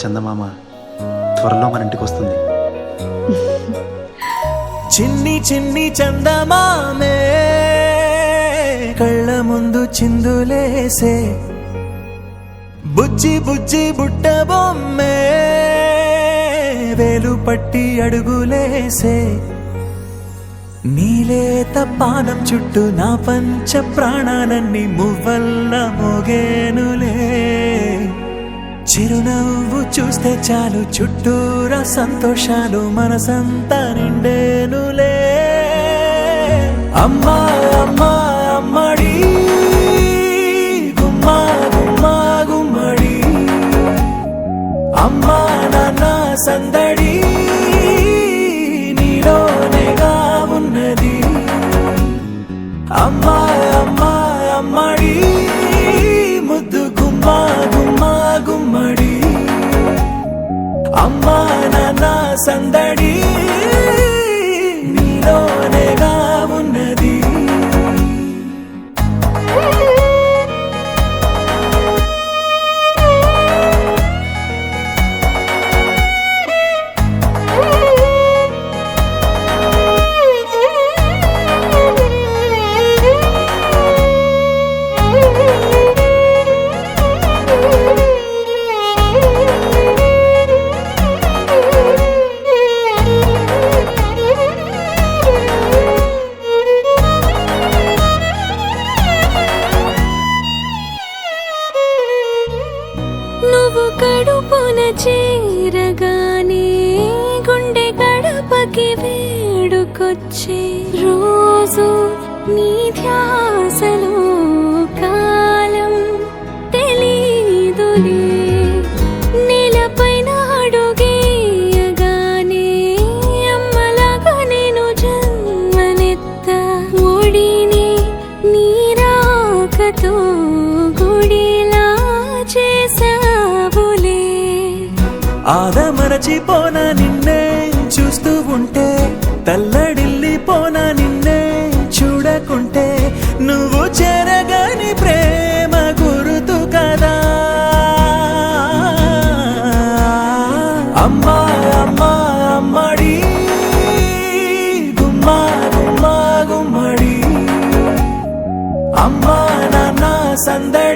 చందమామ త్వరలో మన ఇంటికి వస్తుంది. చిన్ని చిన్ని చందమామే కళ్ళ ముందు చిందులేసే, బుజ్జి బుజ్జి బుట్ట బొమ్మే వేలు పట్టి అడుగులేసే, నీలేత పానం చుట్టూ నా పంచ ప్రాణాలన్నీ మువ్వల్ల మోగేనులే, చిరునవ్వు చూస్తే చాలు చుట్టూరా సంతోషాలు మనసంతా నిండేనులే. అమ్మా అమ్మా అమ్మడి గుమ్మా గుమ్మా గుమ్మడి, అమ్మా నాన్న సందడి నీలోనేగా ఉన్నది. అమ్మా అమ్మా అమ్మడి ముద్దు గుమ్మా గుమ్మా గుమ్మడి, అమ్మా నాన్న సందడి నీలోనేగా ఉన్నది. నువ్వు కడుపున చేరగానే గుండె గడపకి వేడుకొచ్చే, రోజు నీ ధ్యాసలో కాలం తెలీదులే, నేలపైన అడుగేయగానే అమ్మలాగా నేను జన్మనెత్త, ఒడిని నీరాకతో గుడిలా చేసావులే. ఆదమరచిపోన నిన్నే చూస్తూ ఉంటే, తల్లడిల్లిపోన నిన్నే చూడకుంటే, నువ్వు చెరగని ప్రేమ గురుతు కదా. అమ్మా అమ్మా అమ్మడి గుమ్మా గుమ్మా గుమ్మడి, అమ్మా నాన్న సందడి